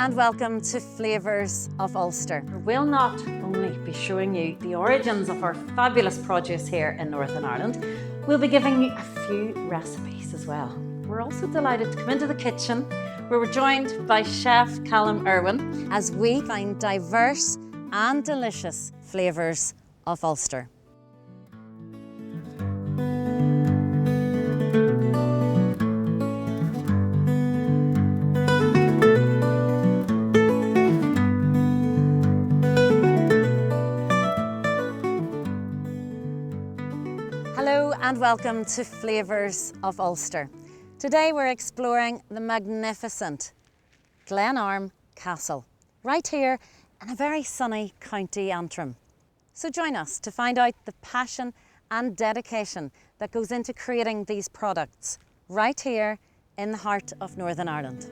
and welcome to Flavours of Ulster. We'll not only be showing you the origins of our fabulous produce here in Northern Ireland, we'll be giving you a few recipes as well. We're also delighted to come into the kitchen where we're joined by Chef Callum Irwin as we find diverse and delicious flavours of Ulster. Hello and welcome to Flavours of Ulster. Today we're exploring the magnificent Glenarm Castle, right here in a very sunny County Antrim. So join us to find out the passion and dedication that goes into creating these products right here in the heart of Northern Ireland.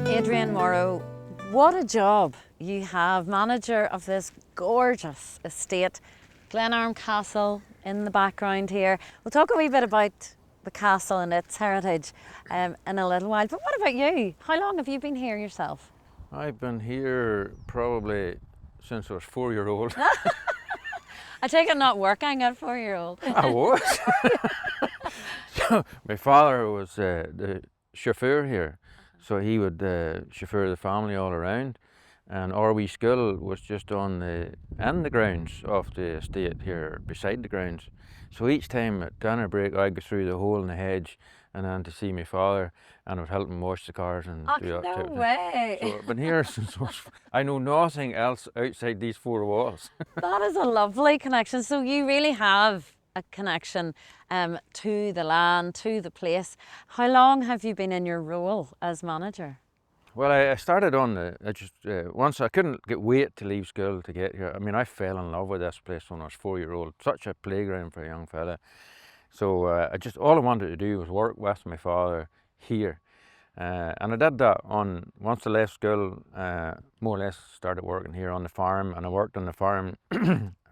Adrian Morrow, what a job you have, manager of this gorgeous estate, Glenarm Castle in the background here. We'll talk a wee bit about the castle and its heritage in a little while, but what about you? How long have you been here yourself? I've been here probably since I was 4-year-old. I take it not working at 4-year-old. I was. So, my father was the chauffeur here, so he would chauffeur the family all around, and our wee school was just on the grounds of the estate here, beside the grounds. So each time at dinner break I'd go through the hole in the hedge and then to see my father, and I would help him wash the cars and do that type of thing. No way! So I've been here since I know nothing else outside these four walls. That is a lovely connection. So you really have a connection to the land, to the place. How long have you been in your role as manager? Well, I started on once I couldn't wait to leave school to get here. I mean, I fell in love with this place when I was 4-year-old. Such a playground for a young fella. So all I wanted to do was work with my father here. And I did that once I left school, more or less started working here on the farm, and I worked on the farm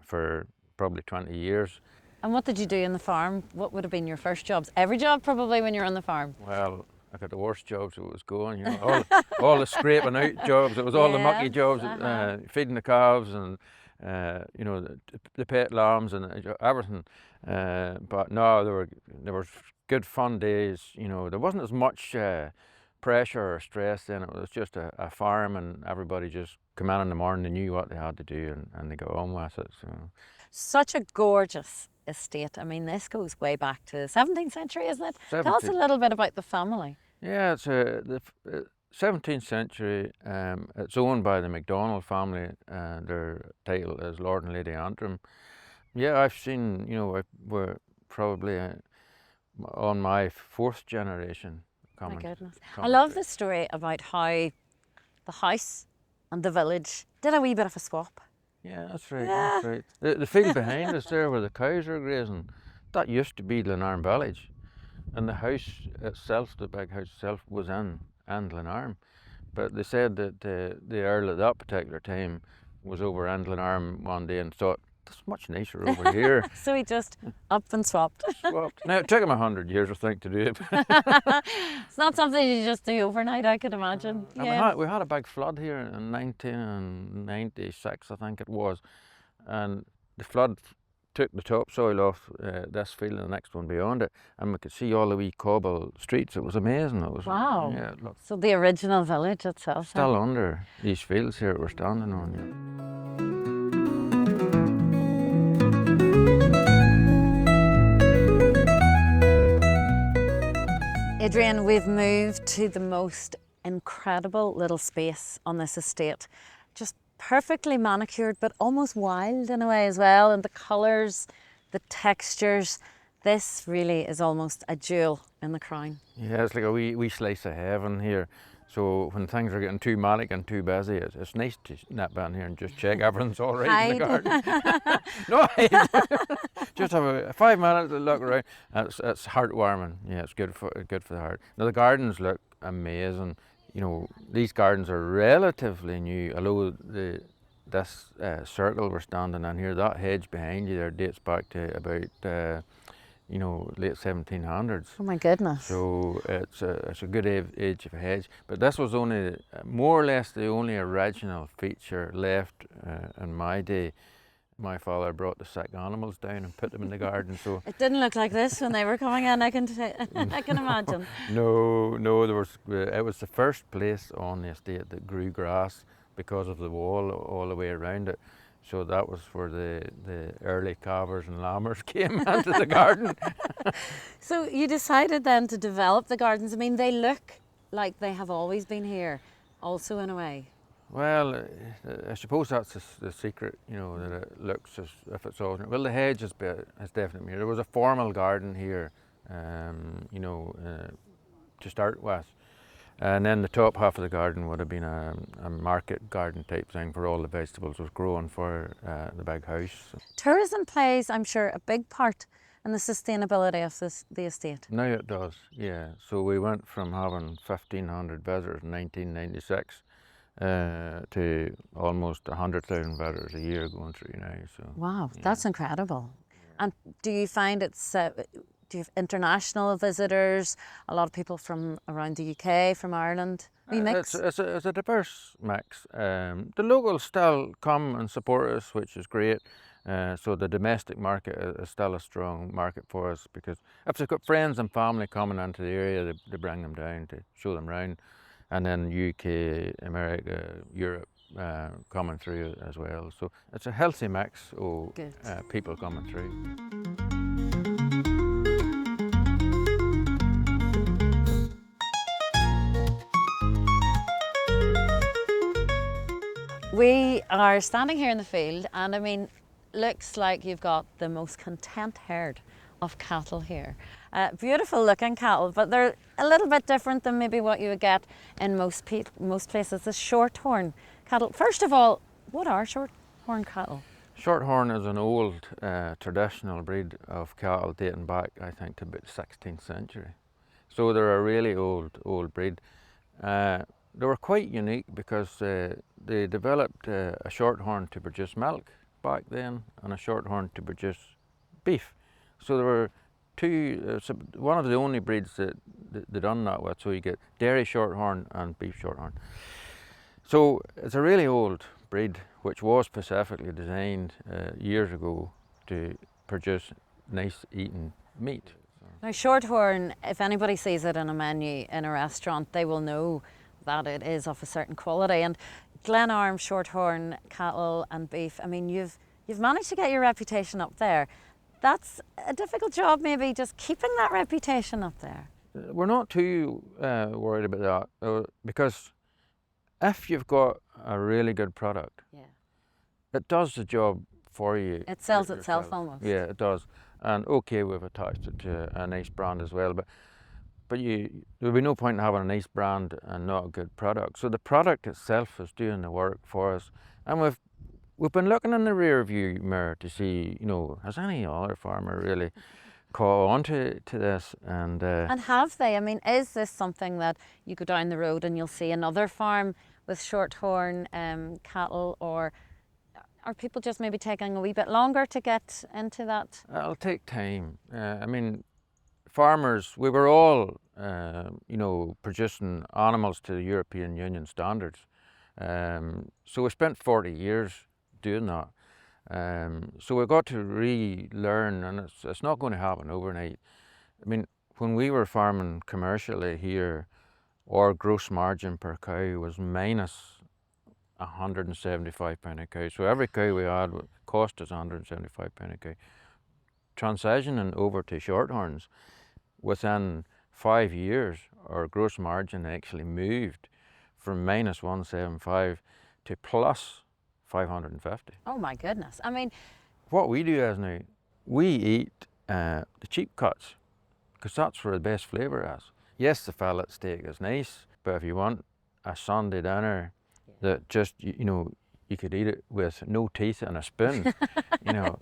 for probably 20 years. And what did you do in the farm? What would have been your first jobs? Every job probably when you're on the farm. Well, I got the worst jobs it was going, all the scraping out jobs. It was all the mucky jobs, feeding the calves and the pet lambs and everything. But no, there were good fun days. There wasn't as much pressure or stress then. It was just a farm, and everybody just come in the morning. They knew what they had to do, and they go on with it. So. Such a gorgeous estate. I mean, this goes way back to the 17th century, isn't it? 17th. Tell us a little bit about the family. Yeah, it's the 17th century. It's owned by the MacDonald family, and their title is Lord and Lady Antrim. Yeah, I've seen, we're probably on my 4th generation coming. My goodness. I love the story about how the house and the village did a wee bit of a swap. Yeah, that's right. Yeah. That's right. The field behind us there where the cows are grazing, that used to be Glenarm Village. And the house itself, the big house itself, was in Glenarm. But they said that the Earl at that particular time was over in Glenarm one day and thought, it's much nicer over here. So he just up and swapped. Now, it took him 100 years, I think, to do it. It's not something you just do overnight, I could imagine. Yeah. We had a big flood here in 1996, I think it was. And the flood took the topsoil off this field and the next one beyond it, and we could see all the wee cobble streets. It was amazing. It was, wow. Yeah, look. So the original village itself. Still under these fields here we're standing on. Yeah. Adrian, we've moved to the most incredible little space on this estate. Just perfectly manicured, but almost wild in a way as well. And the colours, the textures, this really is almost a jewel in the crown. Yeah, it's like a wee slice of heaven here. So when things are getting too manic and too busy, it's nice to nip in here and just check everything's all right in the garden. No, just have 5 minutes to look around. It's heartwarming. Yeah, it's good for the heart. Now the gardens look amazing. These gardens are relatively new, although the this circle we're standing in here, that hedge behind you there dates back to about you know, late 1700s. Oh my goodness. So it's a good age of a hedge. But this was only more or less the only original feature left in my day. My father brought the sick animals down and put them in the garden. So It didn't look like this when they were coming in, I can imagine. no, it was the first place on the estate that grew grass because of the wall all the way around it. So that was where the early calvers and lambers came into the garden. So you decided then to develop the gardens. I mean, they look like they have always been here, also in a way. Well, I suppose that's the secret, you know, that it looks as if it's all. Well, the hedge is definitely here. There was a formal garden here, you know, to start with. And then the top half of the garden would have been a market garden type thing for all the vegetables was growing for the big house. Tourism plays, I'm sure, a big part in the sustainability of the estate. Now it does, yeah. So we went from having 1,500 visitors in 1996 to almost 100,000 visitors a year going through now. So Wow, yeah. that's incredible. And do you find do you have international visitors, a lot of people from around the UK, from Ireland? We mix? It's a diverse mix. The locals still come and support us, which is great. So the domestic market is still a strong market for us, because if they've got friends and family coming into the area, they bring them down to show them around. And then UK, America, Europe coming through as well. So it's a healthy mix of people coming through. We are standing here in the field, and I mean, looks like you've got the most content herd of cattle here. Beautiful looking cattle, but they're a little bit different than maybe what you would get in most places. The Shorthorn cattle. First of all, what are Shorthorn cattle? Shorthorn is an old traditional breed of cattle dating back, I think, to about the 16th century. So they're a really old breed. They were quite unique because they developed a Shorthorn to produce milk back then, and a Shorthorn to produce beef. So there were two, one of the only breeds that they done that with. So you get dairy Shorthorn and beef Shorthorn. So it's a really old breed, which was specifically designed years ago to produce nice eating meat. Now, Shorthorn, if anybody sees it in a menu in a restaurant, they will know that it is of a certain quality. And Glenarm Shorthorn cattle and beef, I mean, you've managed to get your reputation up there. That's a difficult job, maybe, just keeping that reputation up there. We're not too worried about that, because if you've got a really good product, it does the job for you. It sells itself almost. Yeah, it does. And okay, we've attached it to a nice brand as well, but there would be no point in having a nice brand and not a good product. So the product itself is doing the work for us, and we've been looking in the rear view mirror to see, you know, has any other farmer really caught on to this? And have they? I mean, is this something that you go down the road and you'll see another farm with Shorthorn cattle, or are people just maybe taking a wee bit longer to get into that? It'll take time. I mean, farmers, we were all, you know, producing animals to the European Union standards. So we spent 40 years doing that. So we've got to relearn, and it's not going to happen overnight. I mean, when we were farming commercially here, our gross margin per cow was minus £175 a cow. So every cow we had would cost us £175 a cow. Transitioning over to Shorthorns, within 5 years, our gross margin actually moved from minus 175 to plus 550. Oh my goodness. I mean, what we do is now, we eat the cheap cuts, because that's where the best flavour is. Yes, the fillet steak is nice, but if you want a Sunday dinner that just, you know, you could eat it with no teeth and a spoon, you know,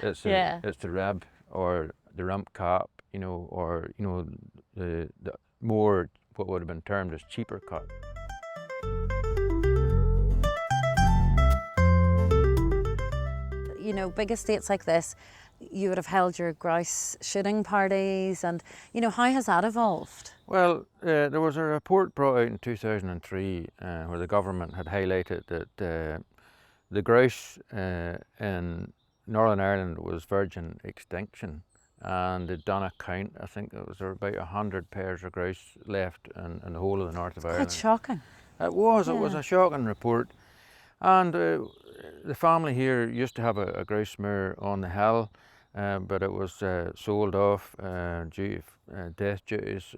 it's the rib or the rump cap, you know, or, you know, the more what would have been termed as cheaper cut. big estates like this, you would have held your grouse shooting parties, and how has that evolved? Well, there was a report brought out in 2003 where the government had highlighted that the grouse in Northern Ireland was virgin extinction, and they'd done a count. I think there was about 100 pairs of grouse left in the whole of the north of Ireland. Quite shocking. It was a shocking report. And the family here used to have a grouse moor on the hill, but it was sold off due to death duties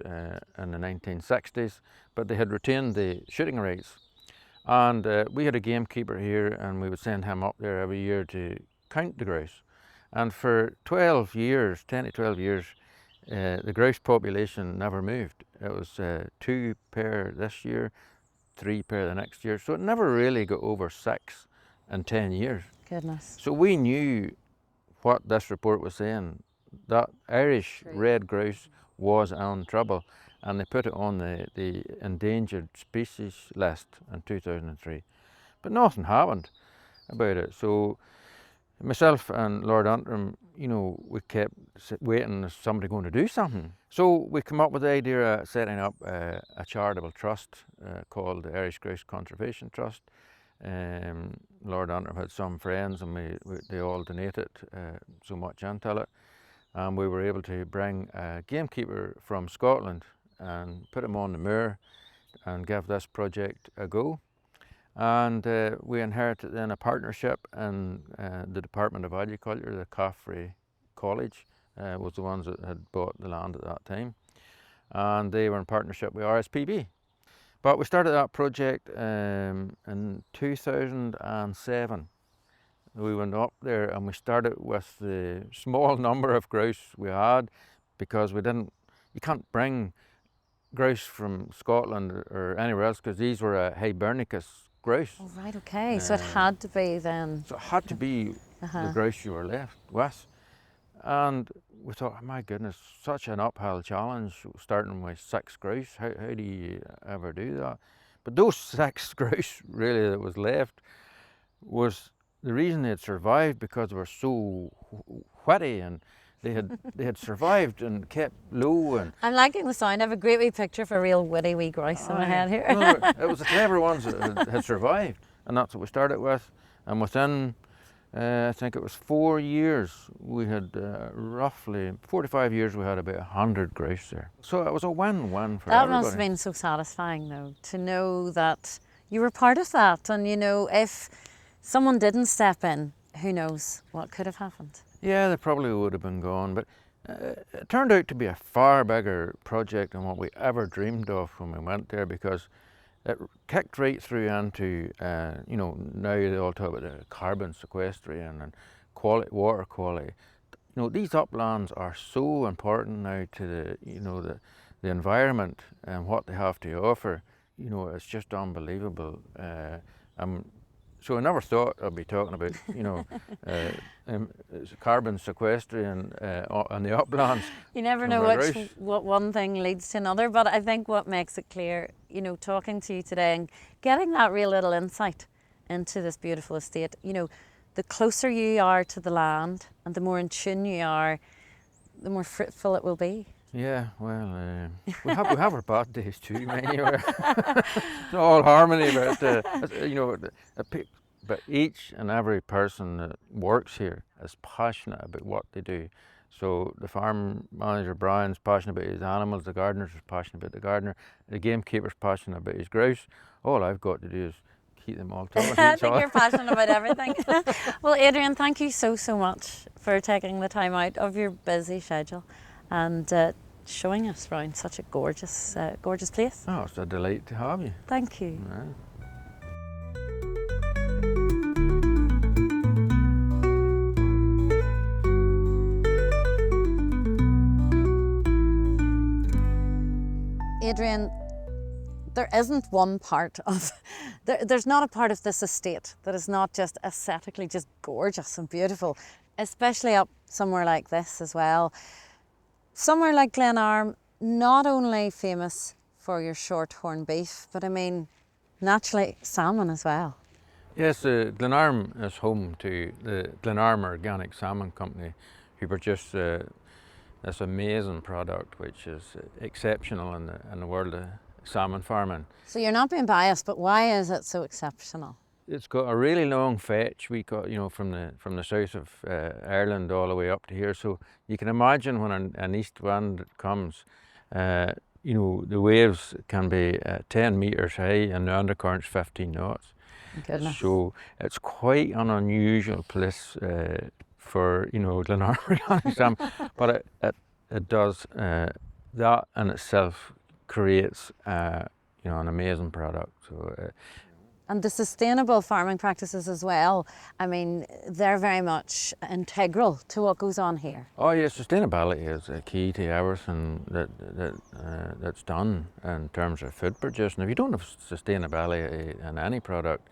in the 1960s, but they had retained the shooting rights. And we had a gamekeeper here, and we would send him up there every year to count the grouse. And for 12 years, 10 to 12 years, the grouse population never moved. It was 2 pair this year, 3 pair the next year, so it never really got over 6 in 10 years. Goodness. So we knew what this report was saying, that Irish red grouse was in trouble, and they put it on the endangered species list in 2003. But nothing happened about it. So myself and Lord Antrim, we kept waiting, is somebody going to do something? So we come up with the idea of setting up a charitable trust called the Irish Grouse Conservation Trust. Lord Antrim had some friends, and they all donated so much into it. And we were able to bring a gamekeeper from Scotland and put him on the moor and give this project a go. And we inherited then a partnership in the Department of Agriculture. The Caffrey College was the ones that had bought the land at that time, and they were in partnership with RSPB. But we started that project in 2007. We went up there and we started with the small number of grouse we had, because you can't bring grouse from Scotland or anywhere else, because these were a Hibernicus grouse. Oh, right, okay. So it had to be then. So it had to be the grouse you were left with. And we thought, oh my goodness, such an uphill challenge, starting with 6 grouse. How do you ever do that? But those 6 grouse really that was left was the reason they had survived, because they were so witty, and they had survived and kept low. And I'm liking the sound. I have a great wee picture for a real witty wee grouse in my head here. No, it was the clever ones that had survived, and that's what we started with. And within, I think it was 4 years, we had roughly 45 years, we had about 100 grouse there. So it was a win-win for everybody. That must have been so satisfying, though, to know that you were part of that. And if someone didn't step in, who knows what could have happened. Yeah, they probably would have been gone, but it turned out to be a far bigger project than what we ever dreamed of when we went there, because it kicked right through into, now they all talk about the carbon sequestration and water quality. These uplands are so important now to the environment and what they have to offer. It's just unbelievable. So I never thought I'd be talking about, carbon sequestration on the uplands. You never know what one thing leads to another, but I think what makes it clear, talking to you today and getting that real little insight into this beautiful estate, the closer you are to the land and the more in tune you are, the more fruitful it will be. Yeah, well, we have our bad days too, anyway. It's all harmony, but each and every person that works here is passionate about what they do. So the farm manager, Brian's passionate about his animals, the gardener's passionate about the gardener, the gamekeeper's passionate about his grouse. All I've got to do is keep them all talking to each other. I think you're passionate about everything. Well, Adrian, thank you so much for taking the time out of your busy schedule and showing us around such a gorgeous place. Oh, it's a delight to have you. Thank you. Yeah. Adrian, there isn't one part of, there's not a part of this estate that is not just aesthetically just gorgeous and beautiful, especially up somewhere like this as well. Somewhere like Glenarm, not only famous for your shorthorn beef, but I mean, naturally salmon as well. Yes, Glenarm is home to the Glenarm Organic Salmon Company, who produce this amazing product which is exceptional in the world of salmon farming. So you're not being biased, but why is it so exceptional? It's got a really long fetch. We got, from the south of Ireland all the way up to here. So you can imagine when an east wind comes, the waves can be 10 metres high and the undercurrent's 15 knots. Goodness. So it's quite an unusual place for Glenarm Organic Salmon, but it does that in itself creates an amazing product. So. And the sustainable farming practices as well, I mean, they're very much integral to what goes on here. Oh yeah, sustainability is a key to everything that's done in terms of food production. If you don't have sustainability in any product,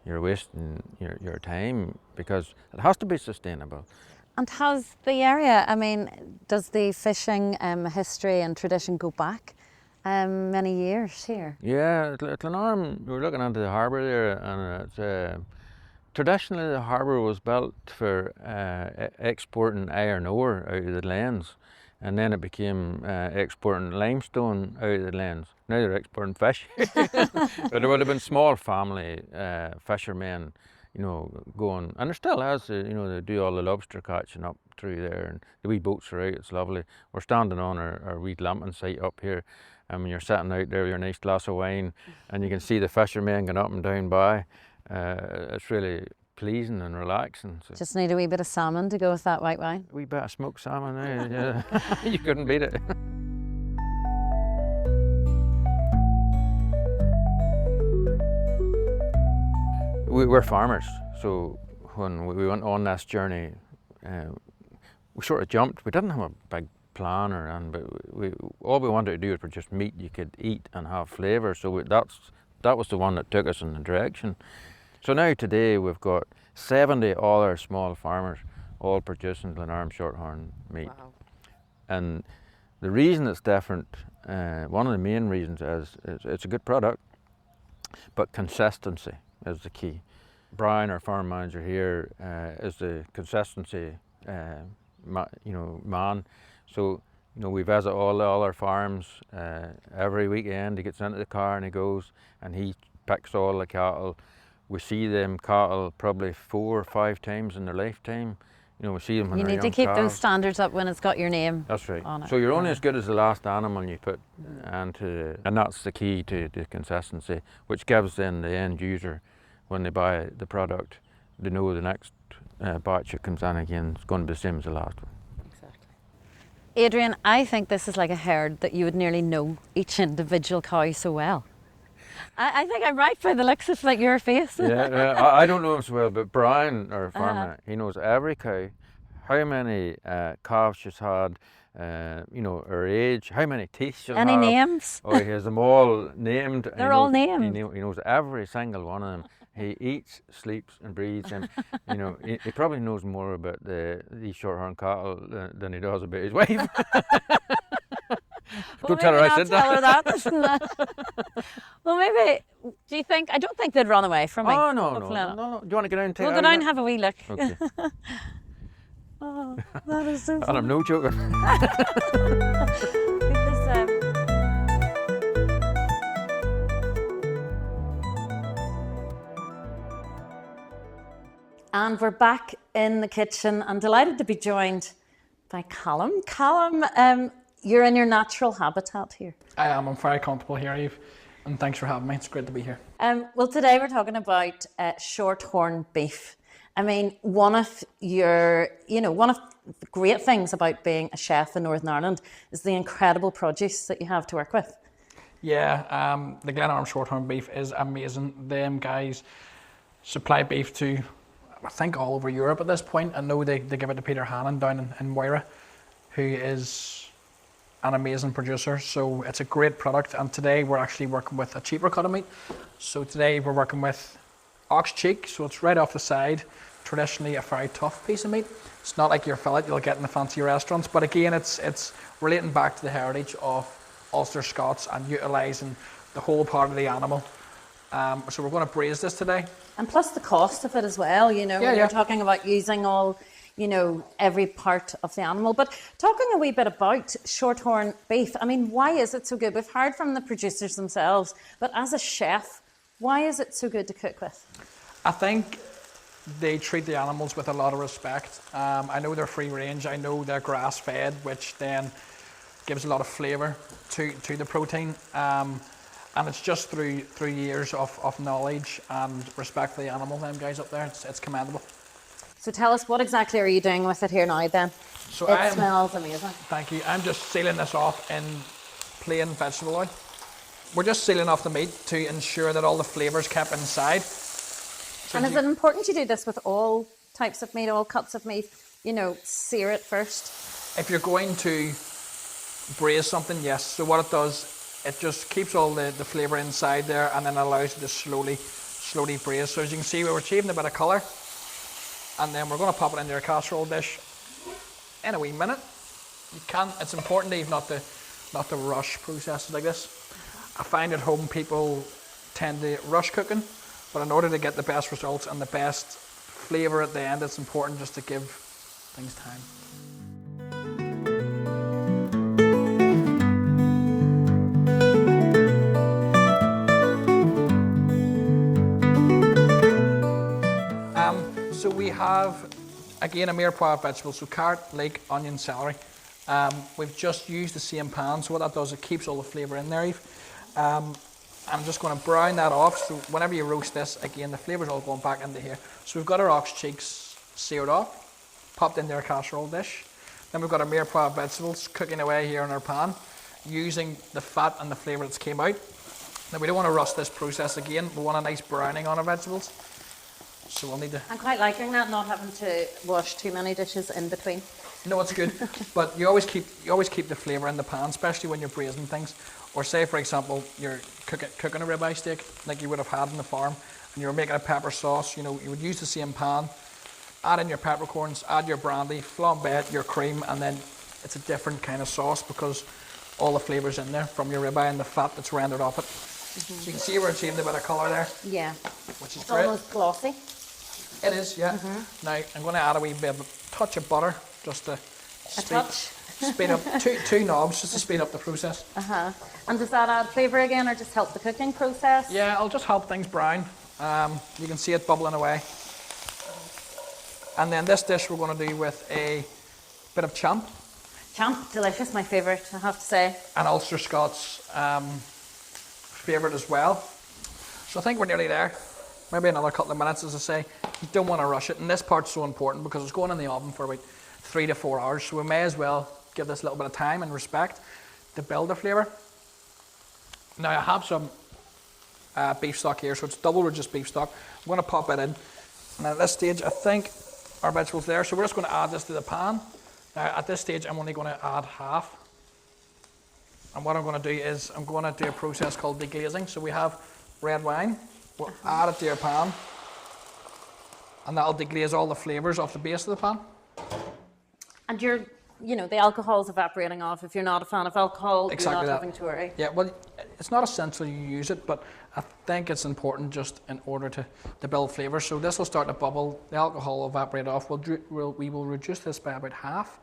you're wasting your time, because it has to be sustainable. And has the area, I mean, does the fishing history and tradition go back many years here? Yeah, Glenarm, we were looking into the harbour there, and it's traditionally the harbour was built for exporting iron ore out of the Glens, and then it became exporting limestone out of the Glens. Now they're exporting fish. But there would have been small family fishermen, going, and there still has, they do all the lobster catching up through there, and the wee boats are out, it's lovely. We're standing on our wee glamping site up here, and when you're sitting out there with your nice glass of wine, and you can see the fishermen going up and down by, it's really pleasing and relaxing. So Just need a wee bit of salmon to go with that white wine. a wee bit of smoked salmon, yeah. You couldn't beat it. We're farmers, so when we went on this journey, we sort of jumped. We didn't have a big plan or anything, but all we wanted to do was produce meat you could eat and have flavour. So that was the one that took us in the direction. So now today we've got 70 other small farmers all producing Glenarm Shorthorn meat. Wow. And the reason it's different, one of the main reasons is it's a good product, but consistency is the key. Brian, our farm manager here, is the consistency man. So we visit all the other farms every weekend. He gets into the car and he goes and he picks all the cattle. We see them cattle probably 4 or 5 times in their lifetime. We see them when You they're need to young keep calves. those standards up when it's got your name. That's right. On it. So you're only as good as the last animal you put into, and that's the key to the consistency, which gives then the end user, when they buy the product, they know the next batch that comes in again is going to be the same as the last one. Exactly. Adrian, I think this is like a herd that you would nearly know each individual cow so well. I think I'm right by the looks of your face. Yeah, I don't know him so well, but Brian, our farmer, he knows every cow, how many calves she's had, her age, how many teeth she'll have. Any names? Oh, he has them all named. They're all named. He knows every single one of them. He eats, sleeps, and breathes them. He probably knows more about these Shorthorn cattle than he does about his wife. Well, Don't tell her I said tell that. her that. Well, maybe, do you think, I don't think they'd run away from me. Oh, no. Hopefully not. Do you want to get down and take We'll a go down look? and have a wee look. Okay. Oh, that is so And funny. I'm no joker. And we're back in the kitchen and delighted to be joined by Callum. Callum, you're in your natural habitat here. I am. I'm very comfortable here, Eve, and thanks for having me. It's great to be here. Well, today we're talking about shorthorn beef. I mean, one of the great things about being a chef in Northern Ireland is the incredible produce that you have to work with. Yeah, the Glenarm Shorthorn beef is amazing. Them guys supply beef to, I think, all over Europe at this point. I know they give it to Peter Hannon down in Moira, who is an amazing producer. So it's a great product. And today we're actually working with a cheaper cut of meat. So today we're working with ox cheek. So it's right off the side. Traditionally a very tough piece of meat. It's not like your fillet you'll get in the fancy restaurants. But again, it's relating back to the heritage of Ulster Scots and utilising the whole part of the animal. So we're going to braise this today. And plus the cost of it as well, you know, when you're talking about using all, you know, every part of the animal. But talking a wee bit about Shorthorn beef, I mean, why is it so good? We've heard from the producers themselves, but as a chef, why is it so good to cook with? I think they treat the animals with a lot of respect. I know they're free range, I know they're grass fed, which then gives a lot of flavour to the protein. And it's just through years of knowledge and respect for the animal, them guys up there, it's commendable. So tell us, what exactly are you doing with it here now then? So it smells amazing. Thank you. I'm just sealing this off in plain vegetable oil. We're just sealing off the meat to ensure that all the flavour's kept inside. So and is it important you do this with all types of meat, all cuts of meat? You know, sear it first? If you're going to braise something, yes. So what it does, it just keeps all the flavour inside there and then allows you to slowly braise. So as you can see, we're achieving a bit of colour. And then we're going to pop it into your casserole dish in a wee minute. It's important, Eve, not to rush processes like this. I find at home people tend to rush cooking, but in order to get the best results and the best flavour at the end, it's important just to give things time. So we have, again, a mirepoix of vegetables, so carrot, leek, onion, celery. We've just used the same pan, so what that does, it keeps all the flavour in there, Eve. I'm just going to brown that off, so whenever you roast this, again, the flavour's all going back into here. So we've got our ox cheeks seared off, popped into our casserole dish. Then we've got our mirepoix of vegetables cooking away here in our pan, using the fat and the flavour that's came out. Now we don't want to rush this process again, we want a nice browning on our vegetables. So we'll need to... I'm quite liking that, not having to wash too many dishes in between. No, it's good, but you always keep the flavour in the pan, especially when you're braising things. Or say, for example, you're cooking a ribeye steak like you would have had on the farm, and you were making a pepper sauce. You know, you would use the same pan, add in your peppercorns, add your brandy, flambe it, your cream, and then it's a different kind of sauce because all the flavour's in there from your ribeye and the fat that's rendered off it. Mm-hmm. So you can see we're achieving a bit of colour there. Yeah, which is it's great. Almost glossy. It is, yeah. Mm-hmm. Now I'm going to add a wee bit of a touch of butter just to speed up two knobs just to speed up the process. And does that add flavour again, or just help the cooking process? Yeah, it'll just help things brown. You can see it bubbling away. And then this dish we're going to do with a bit of champ. Champ, delicious, my favourite, I have to say. And Ulster Scots favourite as well. So I think we're nearly there. Maybe another couple of minutes, as I say. You don't want to rush it, and this part's so important because it's going in the oven for about 3 to 4 hours, so we may as well give this a little bit of time and respect to build the flavour. Now I have some beef stock here, so it's double reduced beef stock. I'm going to pop it in, and at this stage I think our vegetables there, so we're just going to add this to the pan. Now at this stage I'm only going to add half, and what I'm going to do is I'm going to do a process called deglazing. So we have red wine, we'll add it to your pan, and that'll deglaze all the flavours off the base of the pan. And the alcohol's evaporating off. If you're not a fan of alcohol, exactly you're not that. having to worry. Yeah, well, it's not essential you use it, but I think it's important just in order to build flavour. So this will start to bubble, the alcohol will evaporate off. We will reduce this by about half.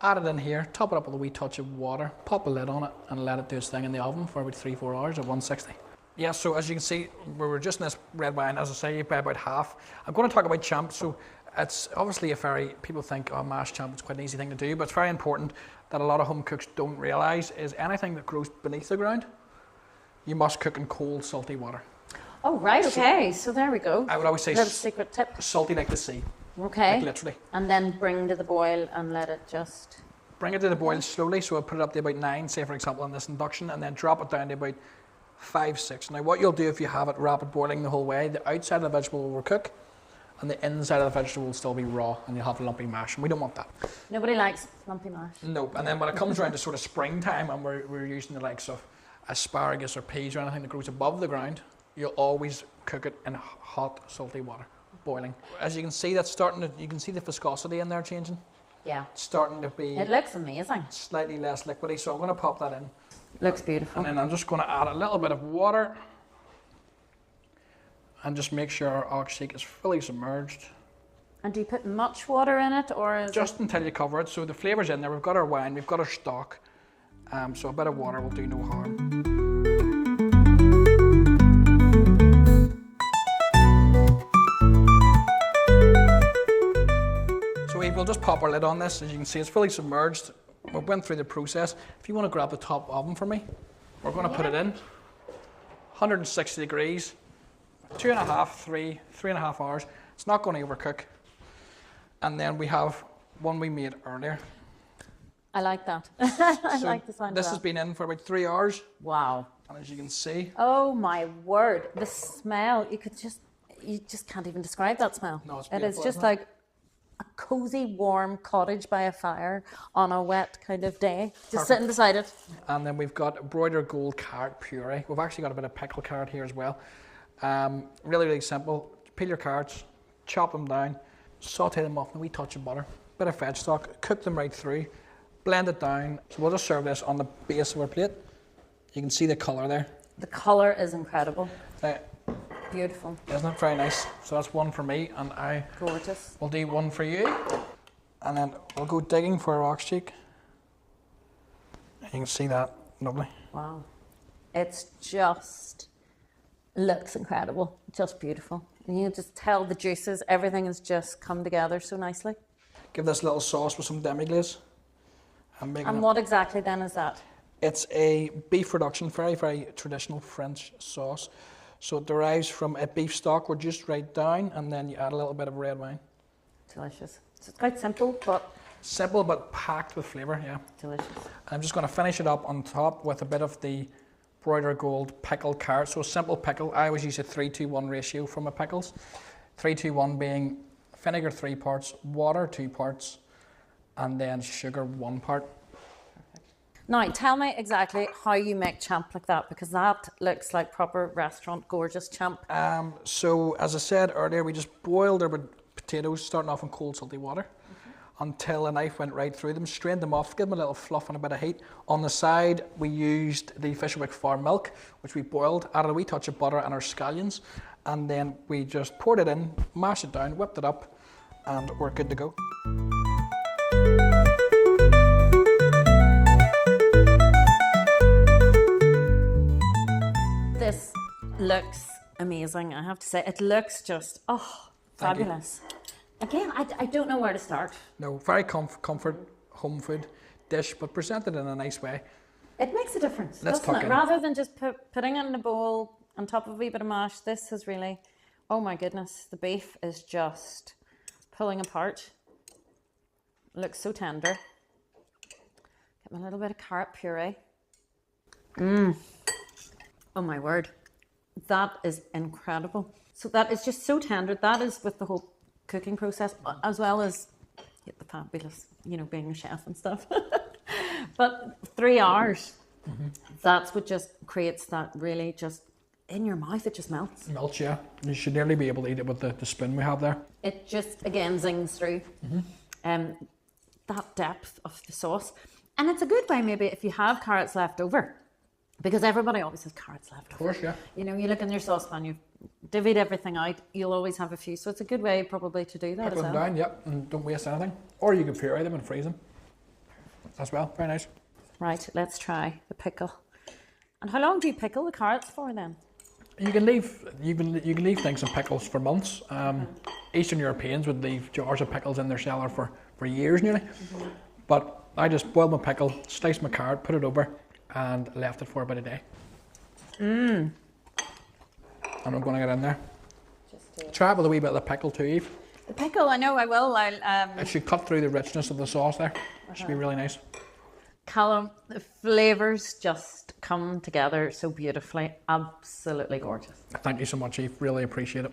Add it in here, top it up with a wee touch of water, pop a lid on it, and let it do its thing in the oven for about 3-4 hours at 160. Yeah, so as you can see, we're reducing this red wine, as I say, by about half. I'm going to talk about champ. So it's obviously people think, oh, mashed champ is quite an easy thing to do, but it's very important that a lot of home cooks don't realise is anything that grows beneath the ground, you must cook in cold, salty water. Oh, right, okay, so there we go. I would always say little secret tip. Salty like the sea. Okay. Like literally. And then bring to the boil and let it just... Bring it to the boil slowly, so I'll put it up to about 9, say for example on this induction, and then drop it down to about 5, 6. Now what you'll do if you have it rapid boiling the whole way, the outside of the vegetable will cook, and the inside of the vegetable will still be raw, and you'll have a lumpy mash, and we don't want that. Nobody likes lumpy mash. No, and then when it comes around to sort of springtime, and we're using the likes of asparagus or peas or anything that grows above the ground, you'll always cook it in hot, salty water, boiling. As you can see, you can see the viscosity in there changing. Yeah. It's starting to be... It looks amazing. Slightly less liquidy, so I'm going to pop that in. Looks beautiful. And then I'm just going to add a little bit of water. and just make sure our ox cheek is fully submerged. And do you put much water in it, or is Just until you cover it. So the flavour's in there. We've got our wine, we've got our stock. So a bit of water will do no harm. So we'll just pop our lid on this. As you can see, it's fully submerged. We went through the process. If you want to grab the top oven for me, we're going to put it in. 160 degrees, 3.5 hours. It's not going to overcook. And then we have one we made earlier. I like that. I like the sound This of has that. been in for about 3 hours. Wow. And as you can see, Oh my word. The smell, you just can't even describe that smell. No, it's It is beautiful, just isn't it? like a cozy, warm cottage by a fire on a wet kind of day. Just sitting beside it. and then we've got broider gold carrot puree. We've actually got a bit of pickled carrot here as well. Really, really simple. Peel your carrots, chop them down, saute them off in a wee touch of butter, bit of veg stock, cook them right through, blend it down. So we'll just serve this on the base of our plate. You can see the colour there. The colour is incredible. Uh, Beautiful. Isn't it very nice? So that's one for me, and I Gorgeous. will do one for you. And then we'll go digging for our ox cheek. You can see that, lovely. Wow. It's just looks incredible. Just beautiful. And you just tell the juices, everything has just come together so nicely. Give this little sauce with some demi-glaze. And what exactly then is that? It's a beef reduction, very, very traditional French sauce. So it derives from a beef stock reduced right down, and then you add a little bit of red wine. Delicious. So it's quite simple, but Simple but packed with flavour, yeah. delicious. I'm just going to finish it up on top with a bit of the broider gold pickled carrot. So a simple pickle, I always use a 3-to-1 ratio for my pickles. 3-to-1 being vinegar 3 parts, water 2 parts, and then sugar 1 part. Now, tell me exactly how you make champ like that, because that looks like proper restaurant gorgeous champ. So as I said earlier, we just boiled our potatoes, starting off in cold salty water, until a knife went right through them, strained them off, give them a little fluff and a bit of heat. On the side, we used the Fisherwick Farm milk, which we boiled, added a wee touch of butter and our scallions, and then we just poured it in, mashed it down, whipped it up, and we're good to go. This looks amazing, I have to say. It looks just, Thank you. fabulous. Again, I don't know where to start. No, very comfort, home food dish, but presented in a nice way. It makes a difference, Let's doesn't tuck it? in. Rather than just putting it in a bowl on top of a wee bit of mash, this is really, oh my goodness, the beef is just pulling apart. Looks so tender. Get me a little bit of carrot puree. Oh my word, that is incredible. So that is just so tender. That is with the whole cooking process, as well as the fabulous, being a chef and stuff. But 3 hours, that's what just creates that really just in your mouth, it just melts. Melts, yeah. You should nearly be able to eat it with the spoon we have there. It just, again, zings through. That depth of the sauce. And it's a good way maybe if you have carrots left over, because everybody always has carrots left over. Of course, yeah. You look in your saucepan, you've divvied everything out, you'll always have a few. So it's a good way probably to do that Pickle as them well. down, yep, and don't waste anything. Or you can puree them and freeze them as well. Very nice. Right, let's try the pickle. And how long do you pickle the carrots for then? You can leave things in pickles for months. Eastern Europeans would leave jars of pickles in their cellar for years nearly. But I just boiled my pickle, sliced my carrot, put it over, and left it for about a day. And I'm going to get in there. Try it with a wee bit of the pickle too, Eve. The pickle, I know I will. It should cut through the richness of the sauce there. It should be really nice. Callum, the flavours just come together so beautifully. Absolutely gorgeous. Thank you so much, Eve. Really appreciate it.